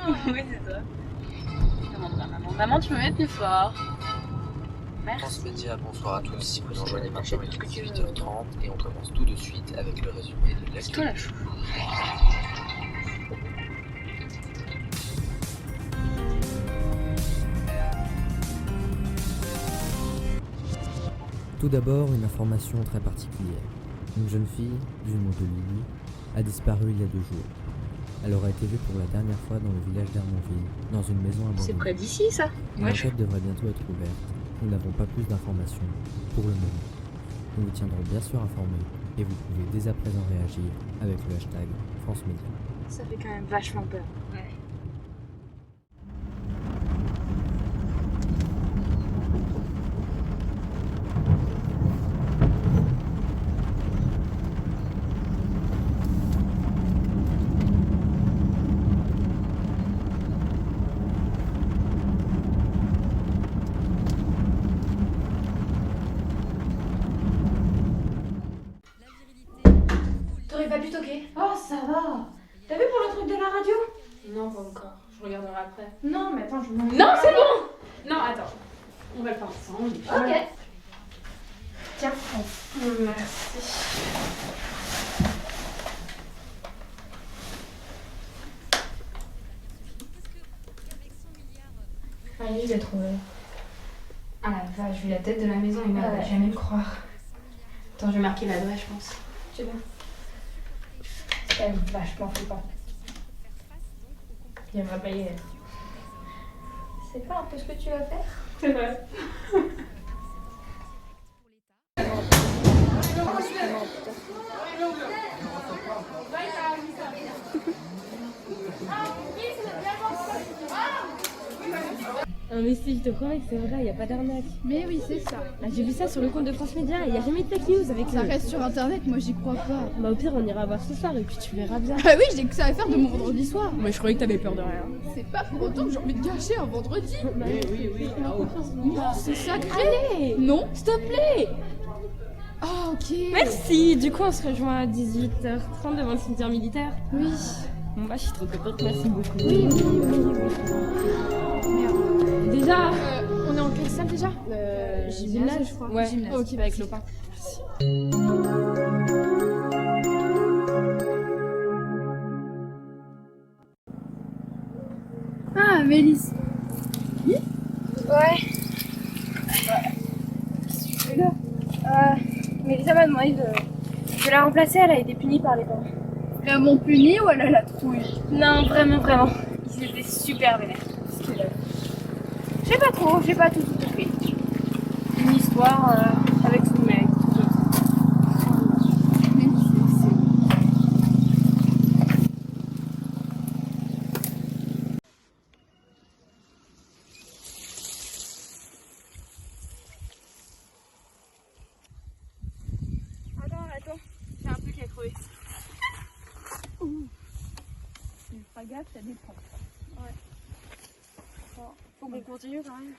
Oui, c'est ça. Demande-moi, maman. Maman, tu peux mettre plus fort. France Merci. Média, bonsoir à tous. Vous nous rejoignez maintenant, il est 18h30 et on commence tout de suite avec le résumé de C'est toi la l'actu. chou. Tout d'abord, une information très particulière. Une jeune fille, du nom de Lily, a disparu il y a 2 jours. Elle aurait été vue pour la dernière fois dans le village d'Hermonville, dans une maison abandonnée. C'est près d'ici, ça. Une enquête devrait bientôt être ouverte. Nous n'avons pas plus d'informations pour le moment. Nous vous tiendrons bien sûr informés et vous pouvez dès à présent réagir avec le hashtag France Média. Ça fait quand même vachement peur. Ouais. T'aurais pas pu toquer? Oh, ça va. T'as vu pour le truc de la radio? Non, pas encore. Je regarderai après. Non, mais attends, je me... Non, c'est bon! Non, attends. On va le faire ensemble. Ok. Tiens. Merci. Allez, je l'ai trouvé. Ah la vache, vu la tête de la maison, il va jamais le croire. Attends, je vais marquer l'adresse, je pense. Tu vois? C'est quand même vachement flippant. Il va payer. C'est pas un peu ce que tu vas faire? C'est vrai. Non mais si, je te promets que c'est vrai, il n'y a pas d'arnaque. Mais oui, c'est ça. Ah, j'ai vu ça sur le compte de France Média, il n'y a jamais de fake news avec Ça le... reste sur internet, moi j'y crois pas. Bah au pire, on ira voir ce soir et puis tu verras bien. Ah oui, j'ai que ça à faire de mon vendredi soir. Moi, je croyais que t'avais peur de rien. C'est pas pour autant que j'ai envie de gâcher un vendredi. Oui. Non, c'est sacré. Allez, Non. s'il te plaît. Ah, ok. Merci, du coup on se rejoint à 18h30 devant le cimetière militaire. Oui. Bon bah je suis trop contente, merci beaucoup. Oui. Merde. Déjà, On est en quelle salle déjà? gymnase, je crois. Ouais, Gymnase. ok, avec Lopin. Ah, Mélisse. Ouais. Mélissa m'a demandé de la remplacer, elle a été punie par les parents. Vraiment punie ou elle a la trouille? Non, vraiment. Ils étaient super vénères. Je sais pas trop, j'ai pas tout fait. Une histoire avec son mec. Attends, j'ai un truc à crever. Pas gaffe, ça dépend. Faut qu'on continue quand même.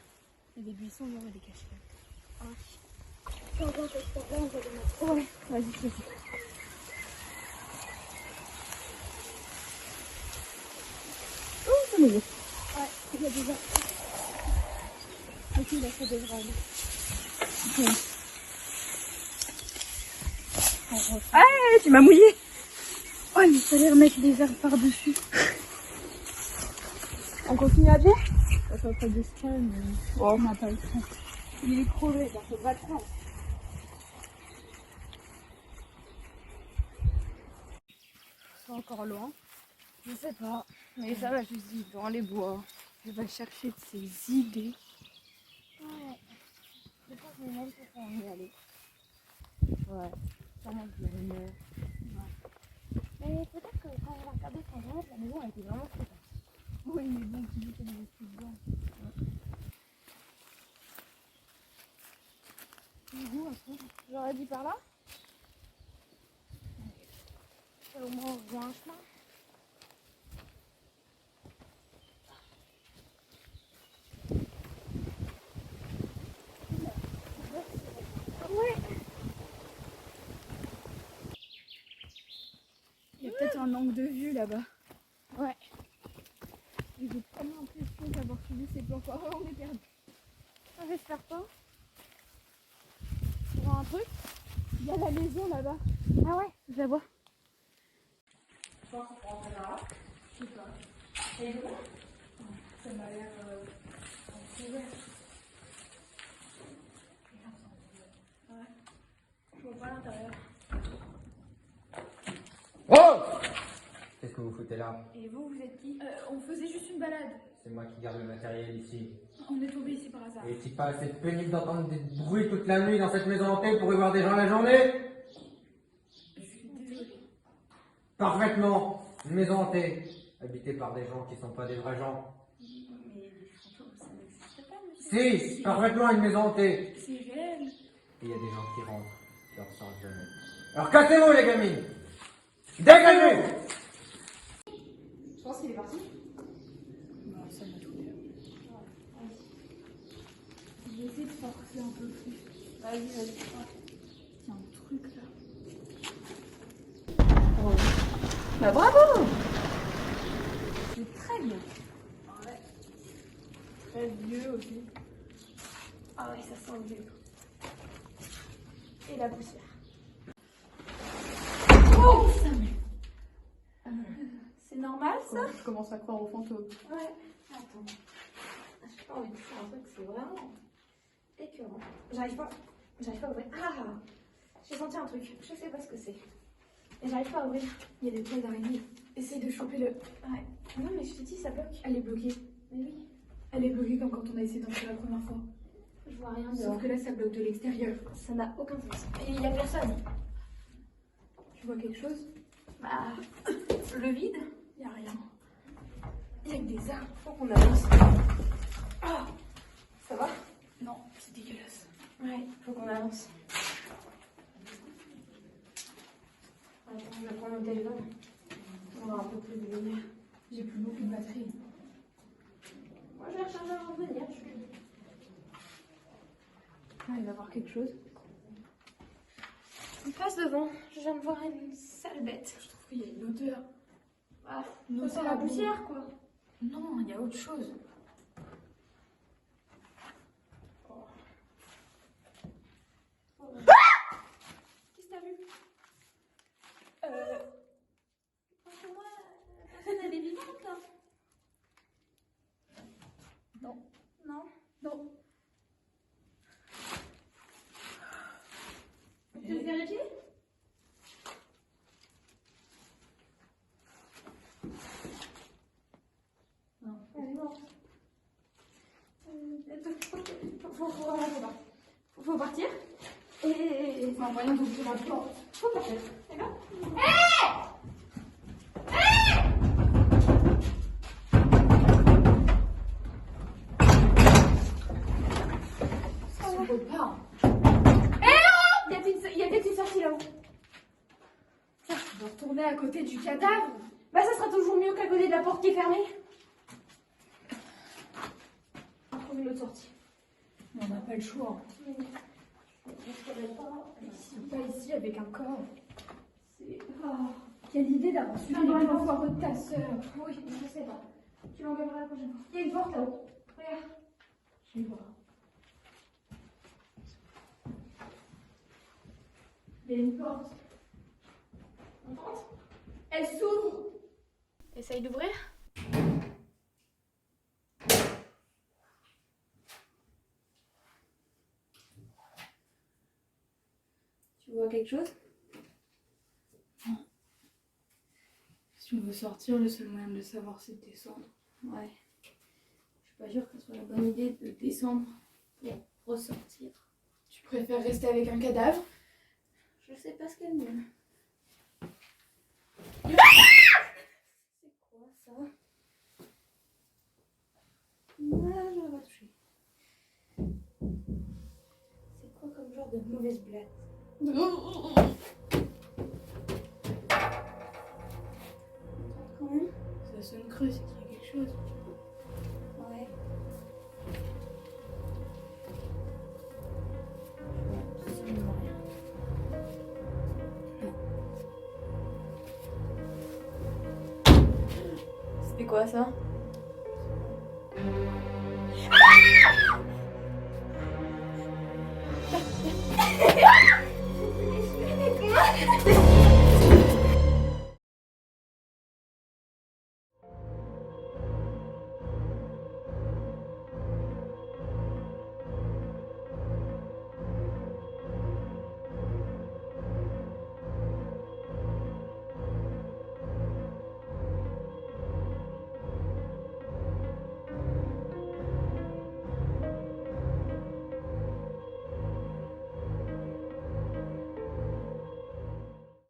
Il y a des buissons, il y aurait des cachettes. Ouais, vas-y, vas-y. Oh, c'est mouillé. Ouais, il y a déjà. Ok, il a fait des grandes. Ah, tu m'as mouillé. Oh, mais il fallait remettre les verres par-dessus. On continue à pied? Ça fait pas de scan, mais Bon, on n'a pas le temps. il est crevé, bah faut pas le prendre. C'est encore loin. Je sais pas, mais ça va juste vite dans les bois. Elle va chercher de ses idées. Ouais. Je pense que même pour qu'on y aller. Ouais. Sûrement que le rumeur. Ouais. Mais peut-être que quand on a regardé sur internet, la maison a été vraiment très basse. Oui, mais bon, tu dis qu'elle est plus dedans. J'aurais dit par là. Au moins on rejoint un chemin. Ouais. Il y a peut-être un angle de vue là-bas. Ouais. Et j'ai pas l'impression d'avoir suivi ses plans. Oh, on est perdu. Ah, j'espère pas. On voit un truc. Il y a la maison là-bas. Ah ouais, je la vois. Je pense qu'on peut rentrer par là. Je sais pas. Elle est ouverte? Ça m'a l'air ouvert. Ouais. Je vois pas l'intérieur. Oh! Qu'est-ce que vous foutez là? Et vous êtes qui? On faisait juste une balade. C'est moi qui garde le matériel ici. On est tombé ici par hasard. Et est-il pas assez pénible d'entendre des bruits toute la nuit dans cette maison hantée pour y voir des gens la journée? Je suis désolée. Parfaitement! Une maison hantée, habitée par des gens qui sont pas des vrais gens. Mais les fantômes, ça n'existe pas, monsieur. Si! Parfaitement une maison hantée! C'est réel. Et il y a des gens qui rentrent, qui en sortent jamais. Alors cassez-vous les gamines! Dégagez! Je pense qu'il est parti. Non, ça m'a tout fait. Je vais essayer de forcer un peu plus. Vas-y. Il y a un truc là. Bah bravo! C'est très bien. Ouais. Très vieux aussi. Ah ouais, ça sent le vieux. Et la poussière. Oh, ça c'est normal ça? Je commence à croire aux fantômes. Ouais. Attends. J'ai pas envie de faire un truc, c'est vraiment écœurant. J'arrive pas à ouvrir. Ah! J'ai senti un truc. Je sais pas ce que c'est. Et j'arrive pas à ouvrir. Il y a des toiles d'araignée. Essaye de choper le. Ouais. Non mais je te dis, ça bloque. Elle est bloquée. Mais oui. Elle est bloquée comme quand on a essayé d'entrer la première fois. Je vois rien dehors. Sauf que là, ça bloque de l'extérieur. Ça n'a aucun sens. Et il y a personne. Tu vois quelque chose? Bah, le vide. Il y a rien. Il y a que des arbres. Faut qu'on avance. Ah! Ça va? Non, c'est dégueulasse. Ouais, faut qu'on avance. Attends, je vais prendre mon téléphone. On aura un peu plus de lumière. J'ai plus beaucoup de batterie. Moi, je vais recharger avant de venir. Ah, il va y avoir quelque chose. On passe devant. Je viens de voir une sale bête. Je trouve qu'il y a une odeur. Ah, Une ça sent odeur la à bout. poussière, quoi. Non, il y a autre chose. Qu'est-ce que t'as vu? Parce que moi, la personne, elle est vivante, là. Non. Non? Non. Tu veux vérifier? Non. Elle est morte. Faut partir. Et... Enfin, moyen d'ouvrir la porte. Faut partir. D'accord? Ça se peut pas. Il y a peut-être une sortie là-haut. Tiens, je dois retourner à côté du cadavre. Bah ça sera toujours mieux qu'à côté de la porte qui est fermée. On va trouver une autre sortie. Mais on n'a pas le choix. Pas ici avec un corps. C'est... Quelle idée d'avoir suivi les plans foireux de ta sœur. Oui, je sais pas. Tu l'engageras la prochaine fois. Il y a une porte là-haut. Regarde. Je vais voir. Il y a une porte. On tente? Elle s'ouvre. Essaye d'ouvrir. Tu vois quelque chose? Si on veut sortir, le seul moyen de le savoir, c'est de descendre. Ouais. Je suis pas sûre que ce soit la bonne idée de descendre pour ressortir. Tu préfères rester avec un cadavre? Je sais pas ce qu'elle me... C'est quoi ça? Ouais, je vais pas toucher. C'est quoi comme genre de mauvaise blague? Quand même? Ça sonne creux, c'est qu'il y a quelque chose. Ouais. C'était quoi ça?